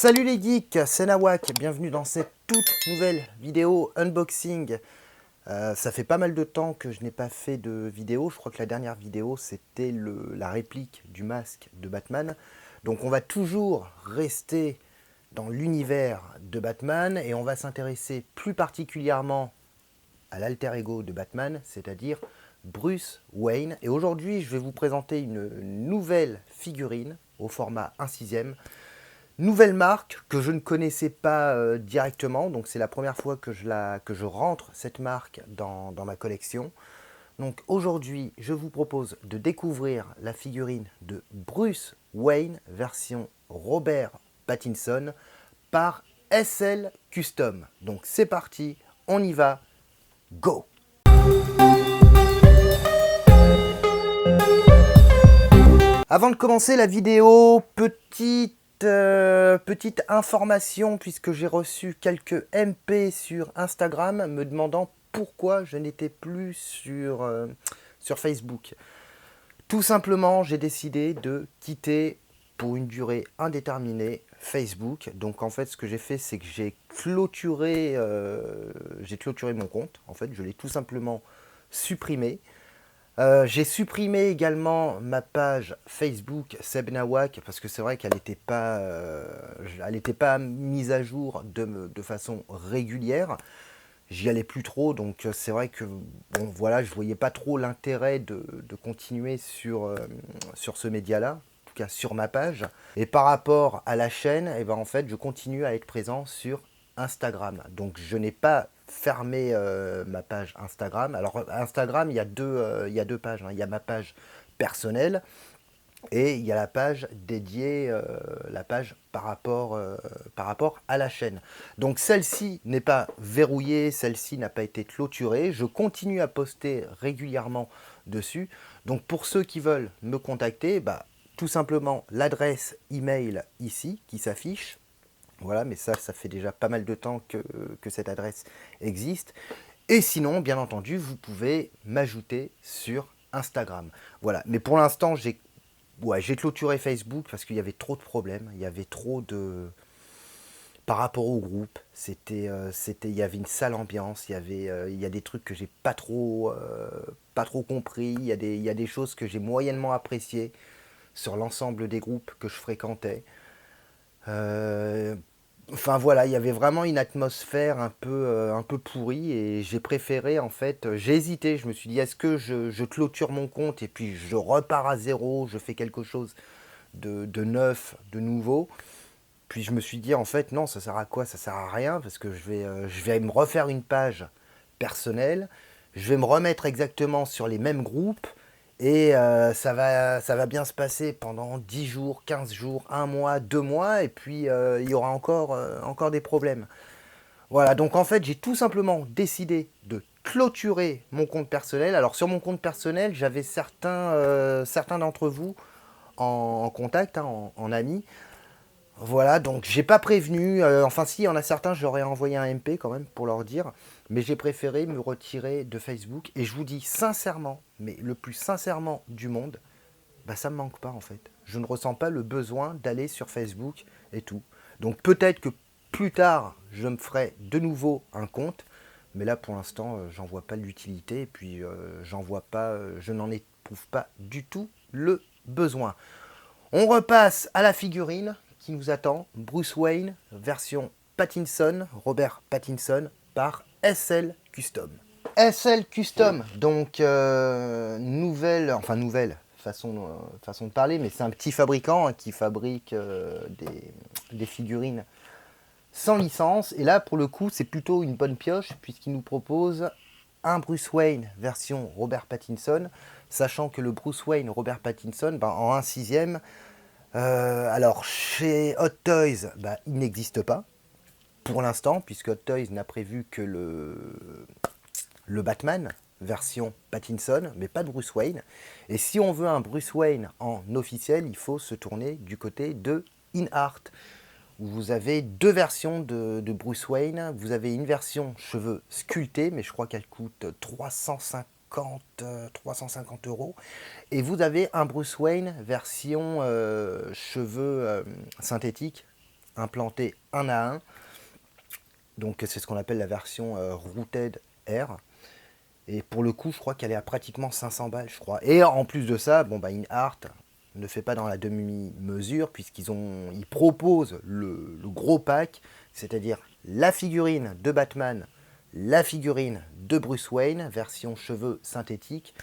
Salut les geeks, c'est Nawak, bienvenue dans cette toute nouvelle vidéo unboxing. Ça fait pas mal de temps que je n'ai pas fait de vidéo, je crois que la dernière vidéo c'était la réplique du masque de Batman. Donc on va toujours rester dans l'univers de Batman et on va s'intéresser plus particulièrement à l'alter ego de Batman, c'est-à-dire Bruce Wayne. Et aujourd'hui je vais vous présenter une nouvelle figurine au format 1/6. Nouvelle marque que je ne connaissais pas directement, donc c'est la première fois que je rentre cette marque dans ma collection. Donc aujourd'hui, je vous propose de découvrir la figurine de Bruce Wayne, version Robert Pattinson, par SL Custom. Donc c'est parti, on y va, go! Avant de commencer la vidéo, petite information, puisque j'ai reçu quelques MP sur Instagram me demandant pourquoi je n'étais plus sur Facebook. Tout simplement, j'ai décidé de quitter pour une durée indéterminée Facebook. Donc en fait, ce que j'ai fait, c'est que j'ai clôturé mon compte. En fait, je l'ai tout simplement supprimé. J'ai supprimé également ma page Facebook Seb Nawak parce que c'est vrai qu'elle n'était pas mise à jour de façon régulière. J'y allais plus trop, donc c'est vrai que bon, voilà, je voyais pas trop l'intérêt de continuer sur ce média-là, en tout cas sur ma page. Et par rapport à la chaîne, eh ben, en fait, je continue à être présent sur Instagram. Donc je n'ai pas fermé ma page Instagram. Alors Instagram, il y a deux pages, hein. Il y a ma page personnelle et il y a la page dédiée, la page par rapport à la chaîne. Donc celle-ci n'est pas verrouillée, celle-ci n'a pas été clôturée. Je continue à poster régulièrement dessus. Donc pour ceux qui veulent me contacter, bah, tout simplement l'adresse email ici qui s'affiche. Voilà, mais ça fait déjà pas mal de temps que cette adresse existe. Et sinon, bien entendu, vous pouvez m'ajouter sur Instagram. Voilà, mais pour l'instant, j'ai clôturé Facebook parce qu'il y avait trop de problèmes. Il y avait trop de... Par rapport au groupe, il y avait une sale ambiance, il y a des trucs que j'ai pas trop compris, il y a des choses que j'ai moyennement appréciées sur l'ensemble des groupes que je fréquentais. Euh, Enfin voilà, il y avait vraiment une atmosphère un peu pourrie et j'ai préféré en fait, j'ai hésité, je me suis dit est-ce que je clôture mon compte et puis je repars à zéro, je fais quelque chose de neuf, de nouveau. Puis je me suis dit en fait non, ça sert à quoi? Ça sert à rien parce que je vais me refaire une page personnelle, je vais me remettre exactement sur les mêmes groupes et ça va bien se passer pendant 10 jours, 15 jours, un mois, 2 mois et puis il y aura encore des problèmes. Voilà, donc en fait j'ai tout simplement décidé de clôturer mon compte personnel. Alors sur mon compte personnel, j'avais certains d'entre vous en contact, hein, en amis. Voilà, donc j'ai pas prévenu, enfin si, il y en a certains, j'aurais envoyé un MP quand même pour leur dire, mais j'ai préféré me retirer de Facebook et je vous dis sincèrement, mais le plus sincèrement du monde, bah ça me manque pas en fait. Je ne ressens pas le besoin d'aller sur Facebook et tout. Donc peut-être que plus tard, je me ferai de nouveau un compte, mais là pour l'instant, j'en vois pas l'utilité et puis je n'en éprouve pas du tout le besoin. On repasse à la figurine qui nous attend, Bruce Wayne, version Pattinson, Robert Pattinson, par SL Custom. SL Custom, donc nouvelle façon de parler, mais c'est un petit fabricant hein, qui fabrique des figurines sans licence. Et là, pour le coup, c'est plutôt une bonne pioche puisqu'il nous propose un Bruce Wayne version Robert Pattinson, sachant que le Bruce Wayne Robert Pattinson, ben, en 1/6, alors chez Hot Toys, bah, il n'existe pas pour l'instant, puisque Hot Toys n'a prévu que le Batman version Pattinson, mais pas de Bruce Wayne. Et si on veut un Bruce Wayne en officiel, il faut se tourner du côté de InArt, où vous avez deux versions de Bruce Wayne. Vous avez une version cheveux sculptés, mais je crois qu'elle coûte 350 euros. Et vous avez un Bruce Wayne version cheveux synthétiques, implantés un à un. Donc c'est ce qu'on appelle la version Rooted Air. Et pour le coup, je crois qu'elle est à pratiquement 500 balles, je crois. Et en plus de ça, bon bah InArt ne fait pas dans la demi-mesure, ils proposent le gros pack, c'est-à-dire la figurine de Batman, la figurine de Bruce Wayne, version cheveux synthétiques.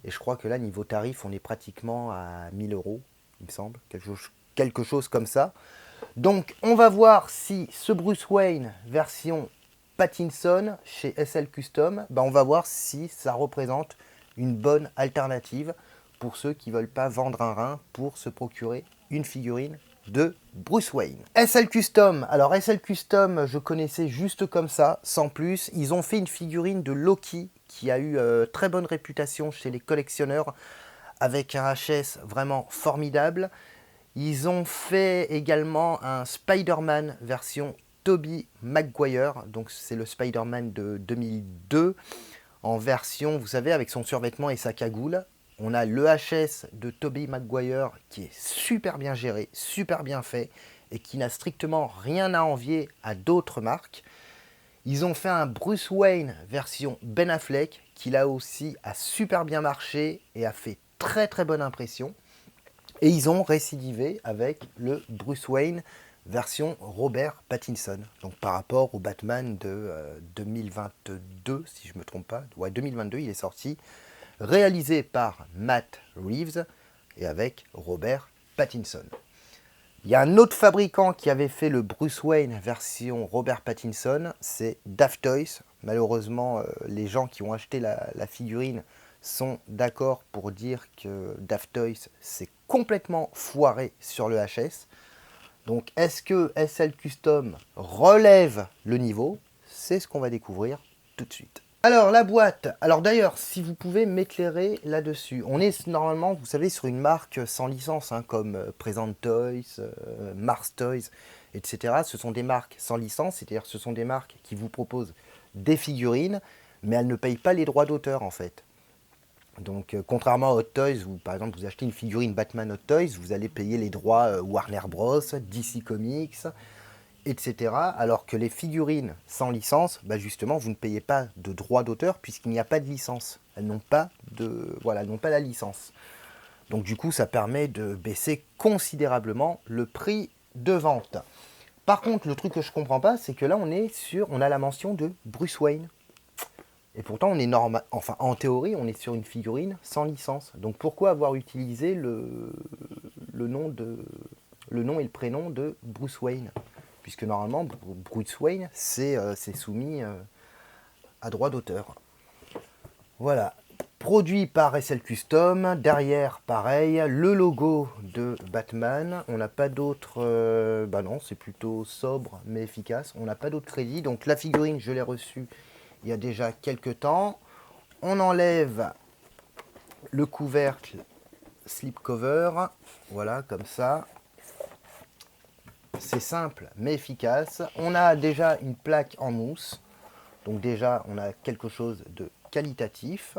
Et je crois que là, niveau tarif, on est pratiquement à 1000 euros, il me semble, quelque chose comme ça. Donc, on va voir si ce Bruce Wayne version Pattinson chez SL Custom, ben on va voir si ça représente une bonne alternative pour ceux qui ne veulent pas vendre un rein pour se procurer une figurine de Bruce Wayne. SL Custom, alors SL Custom, je connaissais juste comme ça, sans plus. Ils ont fait une figurine de Loki qui a eu très bonne réputation chez les collectionneurs avec un HS vraiment formidable. Ils ont fait également un Spider-Man version Tobey Maguire, donc c'est le Spider-Man de 2002, en version, vous savez, avec son survêtement et sa cagoule. On a le HS de Tobey Maguire qui est super bien géré, super bien fait, et qui n'a strictement rien à envier à d'autres marques. Ils ont fait un Bruce Wayne version Ben Affleck, qui là aussi a super bien marché et a fait très très bonne impression. Et ils ont récidivé avec le Bruce Wayne version Robert Pattinson. Donc par rapport au Batman de 2022, si je ne me trompe pas. Ouais, 2022, il est sorti. Réalisé par Matt Reeves et avec Robert Pattinson. Il y a un autre fabricant qui avait fait le Bruce Wayne version Robert Pattinson, c'est Daft Toys. Malheureusement, les gens qui ont acheté la figurine sont d'accord pour dire que Daft Toys s'est complètement foiré sur le HS. Donc est-ce que SL Custom relève le niveau? C'est ce qu'on va découvrir tout de suite. Alors la boîte, alors d'ailleurs si vous pouvez m'éclairer là-dessus, on est normalement, vous savez, sur une marque sans licence, hein, comme Present Toys, Mars Toys, etc. Ce sont des marques sans licence, c'est-à-dire ce sont des marques qui vous proposent des figurines, mais elles ne payent pas les droits d'auteur en fait. Donc contrairement à Hot Toys, où par exemple vous achetez une figurine Batman Hot Toys, vous allez payer les droits Warner Bros, DC Comics, etc. Alors que les figurines sans licence, bah justement, vous ne payez pas de droits d'auteur puisqu'il n'y a pas de licence. Elles n'ont pas la licence. Donc du coup, ça permet de baisser considérablement le prix de vente. Par contre, le truc que je comprends pas, c'est que là, on a la mention de Bruce Wayne. Et pourtant, on est normal, enfin, en théorie, on est sur une figurine sans licence. Donc pourquoi avoir utilisé le nom et le prénom de Bruce Wayne? Puisque normalement, Bruce Wayne, c'est soumis à droit d'auteur. Voilà. Produit par SL Custom. Derrière, pareil, le logo de Batman. On n'a pas d'autres... bah non, c'est plutôt sobre, mais efficace. On n'a pas d'autres crédits. Donc la figurine, je l'ai reçue il y a déjà quelques temps. On enlève le couvercle slipcover. Voilà, comme ça. C'est simple mais efficace. On a déjà une plaque en mousse. Donc déjà, on a quelque chose de qualitatif.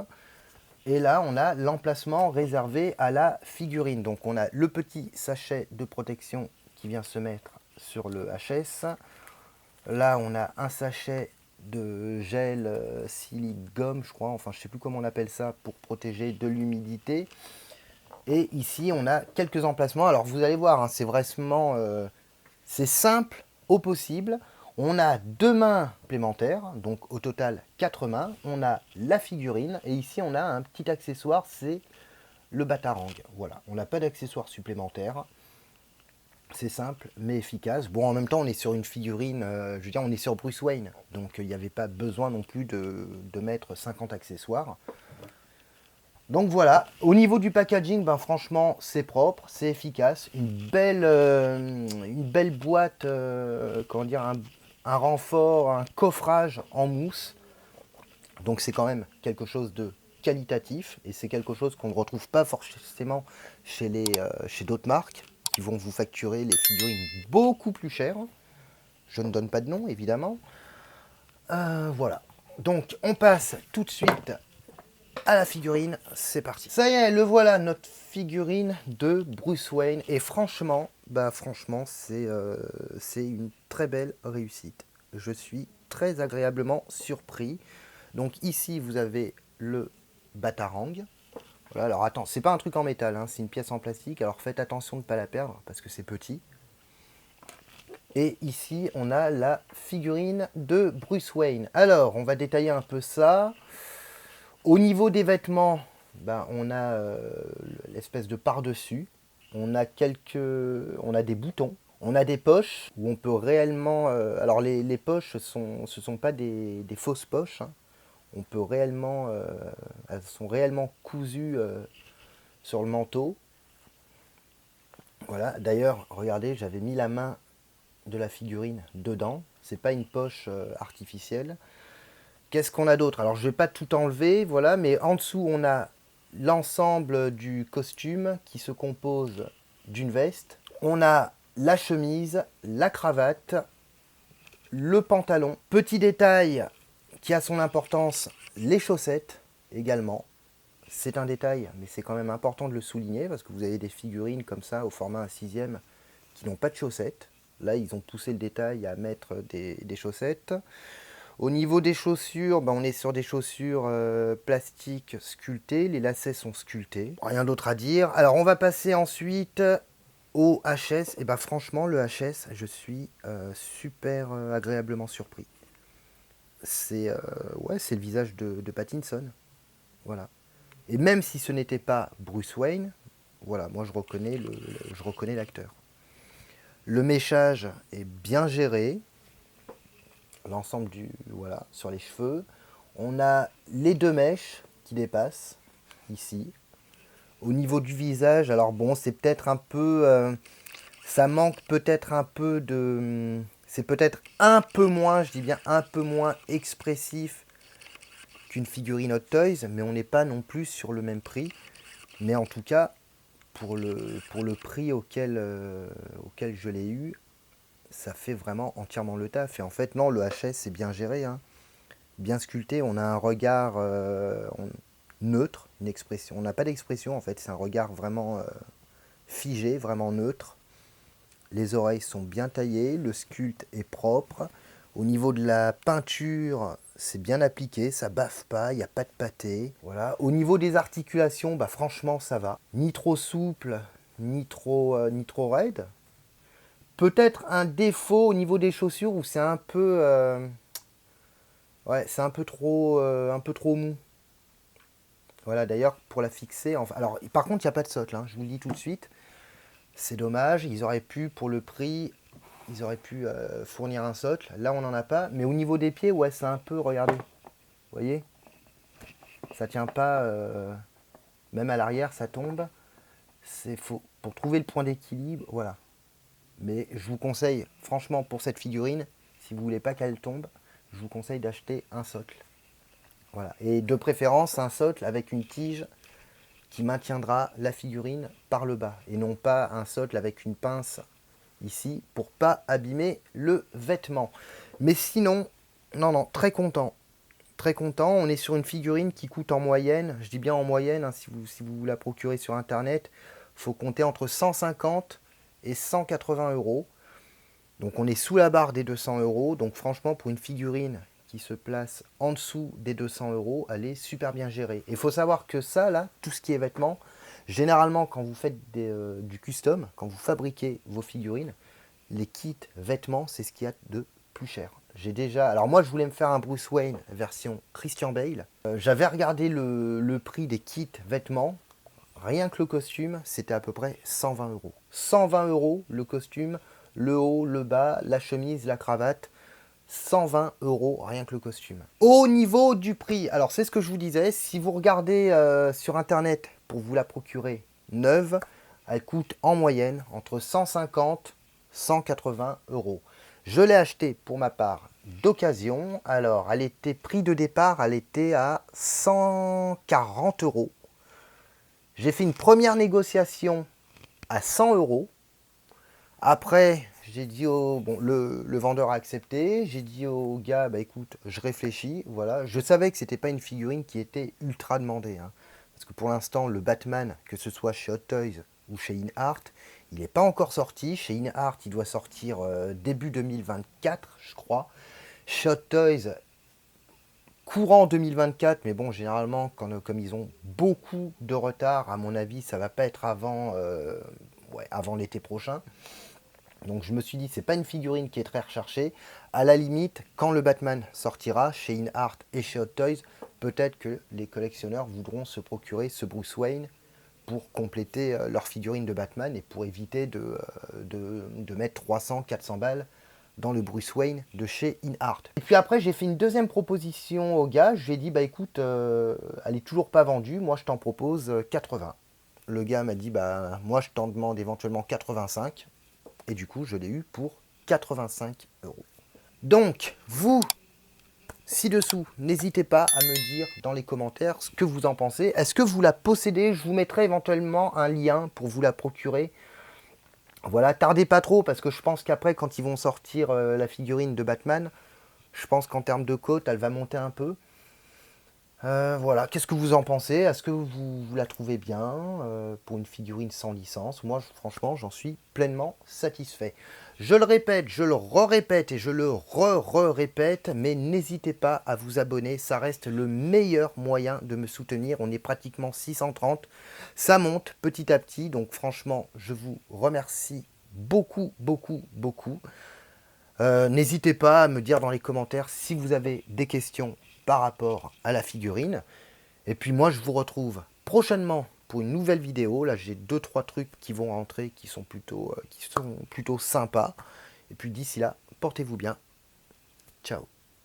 Et là, on a l'emplacement réservé à la figurine. Donc on a le petit sachet de protection qui vient se mettre sur le HS. Là, on a un sachet de gel silice gomme, je crois. Enfin, je ne sais plus comment on appelle ça, pour protéger de l'humidité. Et ici, on a quelques emplacements. Alors, vous allez voir, hein, c'est vraiment... c'est simple au possible. On a 2 mains supplémentaires, donc au total 4 mains. On a la figurine et ici on a un petit accessoire, c'est le batarang. Voilà, on n'a pas d'accessoire supplémentaire. C'est simple mais efficace. Bon, en même temps, on est sur une figurine, je veux dire, on est sur Bruce Wayne. Donc il n'y avait pas besoin non plus de mettre 50 accessoires. Donc voilà, au niveau du packaging, ben franchement, c'est propre, c'est efficace. Une belle boîte, comment dire, un renfort, un coffrage en mousse. Donc c'est quand même quelque chose de qualitatif et c'est quelque chose qu'on ne retrouve pas forcément chez d'autres marques qui vont vous facturer les figurines beaucoup plus chères. Je ne donne pas de nom, évidemment. Voilà. Donc on passe tout de suite à la figurine, c'est parti. Ça y est, le voilà, notre figurine de Bruce Wayne. Et franchement, bah franchement, c'est une très belle réussite. Je suis très agréablement surpris. Donc ici, vous avez le Batarang. Voilà, alors attends, c'est pas un truc en métal, hein, c'est une pièce en plastique. Alors faites attention de ne pas la perdre parce que c'est petit. Et ici, on a la figurine de Bruce Wayne. Alors, on va détailler un peu ça. Au niveau des vêtements, ben, on a l'espèce de par-dessus. On a des boutons. On a des poches où on peut réellement... alors, les poches, ce sont pas des fausses poches, hein. On peut réellement... elles sont réellement cousues sur le manteau. Voilà. D'ailleurs, regardez, j'avais mis la main de la figurine dedans. C'est pas une poche artificielle. Qu'est-ce qu'on a d'autre? Alors je vais pas tout enlever, voilà, mais en dessous on a l'ensemble du costume qui se compose d'une veste. On a la chemise, la cravate, le pantalon. Petit détail qui a son importance, les chaussettes également. C'est un détail, mais c'est quand même important de le souligner parce que vous avez des figurines comme ça au format 6e qui n'ont pas de chaussettes. Là, ils ont poussé le détail à mettre des chaussettes. Au niveau des chaussures, ben, on est sur des chaussures plastiques sculptées. Les lacets sont sculptés. Rien d'autre à dire. Alors, on va passer ensuite au HS. Et ben, franchement, le HS, je suis super agréablement surpris. C'est ouais, c'est le visage de Pattinson. Voilà. Et même si ce n'était pas Bruce Wayne, voilà, moi je reconnais l'acteur. Le méchage est bien géré. L'ensemble voilà, sur les cheveux. On a les deux mèches qui dépassent ici. Au niveau du visage, alors bon, c'est peut-être un peu... ça manque peut-être un peu de... C'est peut-être un peu moins, je dis bien un peu moins expressif qu'une figurine Hot Toys, mais on n'est pas non plus sur le même prix. Mais en tout cas, pour le prix auquel je l'ai eu, ça fait vraiment entièrement le taf. Et en fait, non, le HS, c'est bien géré, hein. Bien sculpté, on a un regard neutre, une expression. On n'a pas d'expression, en fait, c'est un regard vraiment figé, vraiment neutre. Les oreilles sont bien taillées, le sculpte est propre. Au niveau de la peinture, c'est bien appliqué, ça baffe pas, il n'y a pas de pâté. Voilà. Au niveau des articulations, bah, franchement, ça va. Ni trop souple, ni trop raide. Peut-être un défaut au niveau des chaussures où c'est un peu... ouais, c'est un peu trop mou. Voilà, d'ailleurs, pour la fixer... Enfin, alors, par contre, il n'y a pas de socle, hein, je vous le dis tout de suite. C'est dommage, ils auraient pu, pour le prix, ils auraient pu fournir un socle. Là, on n'en a pas. Mais au niveau des pieds, ouais, c'est un peu... Regardez, vous voyez? Ça tient pas... même à l'arrière, ça tombe. C'est faux. Pour trouver le point d'équilibre, voilà. Mais je vous conseille, franchement, pour cette figurine, si vous voulez pas qu'elle tombe, je vous conseille d'acheter un socle. Voilà. Et de préférence, un socle avec une tige qui maintiendra la figurine par le bas. Et non pas un socle avec une pince ici pour pas abîmer le vêtement. Mais sinon, non, non, très content. Très content. On est sur une figurine qui coûte en moyenne, je dis bien en moyenne, hein, si vous la procurez sur Internet, il faut compter entre 150 et 180 euros. Donc on est sous la barre des 200 euros. Donc franchement, pour une figurine qui se place en dessous des 200 euros, elle est super bien gérée. Et il faut savoir que ça, là, tout ce qui est vêtements, généralement quand vous faites du custom, quand vous fabriquez vos figurines, les kits vêtements, c'est ce qu'il y a de plus cher. J'ai déjà... Alors moi, je voulais me faire un Bruce Wayne version Christian Bale. J'avais regardé le prix des kits vêtements. Rien que le costume, c'était à peu près 120 euros. 120 euros le costume, le haut, le bas, la chemise, la cravate. 120 euros rien que le costume. Au niveau du prix, alors c'est ce que je vous disais, si vous regardez sur internet pour vous la procurer neuve, elle coûte en moyenne entre 150 et 180 euros. Je l'ai acheté pour ma part d'occasion. Alors, elle était prix de départ, elle était à 140 euros. J'ai fait une première négociation à 100 euros. Après, j'ai dit au... Bon, le vendeur a accepté. J'ai dit au gars, bah écoute, je réfléchis. Voilà. Je savais que c'était pas une figurine qui était ultra demandée, hein. Parce que pour l'instant, le Batman, que ce soit chez Hot Toys ou chez InArt, Il n'est pas encore sorti. Chez InArt, il doit sortir début 2024, je crois. Chez Hot Toys, courant 2024, mais bon, généralement, comme ils ont beaucoup de retard, à mon avis, ça va pas être avant, ouais, avant l'été prochain. Donc je me suis dit, c'est pas une figurine qui est très recherchée. À la limite, quand le Batman sortira, chez InArt et chez Hot Toys, peut-être que les collectionneurs voudront se procurer ce Bruce Wayne pour compléter leur figurine de Batman et pour éviter de mettre 300-400 balles dans le Bruce Wayne de chez InArt. Et puis après, j'ai fait une deuxième proposition au gars. Je lui ai dit, bah écoute, elle est toujours pas vendue, moi je t'en propose 80. Le gars m'a dit, bah moi je t'en demande éventuellement 85. Et du coup, je l'ai eu pour 85 euros. Donc, vous, ci-dessous, n'hésitez pas à me dire dans les commentaires ce que vous en pensez. Est-ce que vous la possédez? Je vous mettrai éventuellement un lien pour vous la procurer. Voilà, tardez pas trop parce que je pense qu'après, quand ils vont sortir la figurine de Batman, je pense qu'en termes de cote, elle va monter un peu. Voilà, qu'est-ce que vous en pensez? Est-ce que vous la trouvez bien pour une figurine sans licence? Moi, franchement, j'en suis pleinement satisfait. Je le répète, je le re-répète et je le re-répète, mais n'hésitez pas à vous abonner, ça reste le meilleur moyen de me soutenir. On est pratiquement 630, ça monte petit à petit, donc franchement, je vous remercie beaucoup, beaucoup, beaucoup. N'hésitez pas à me dire dans les commentaires si vous avez des questions par rapport à la figurine. Et puis moi, je vous retrouve prochainement pour une nouvelle vidéo. Là, j'ai 2-3 trucs qui vont rentrer qui sont plutôt sympas. Et puis d'ici là, portez-vous bien. Ciao.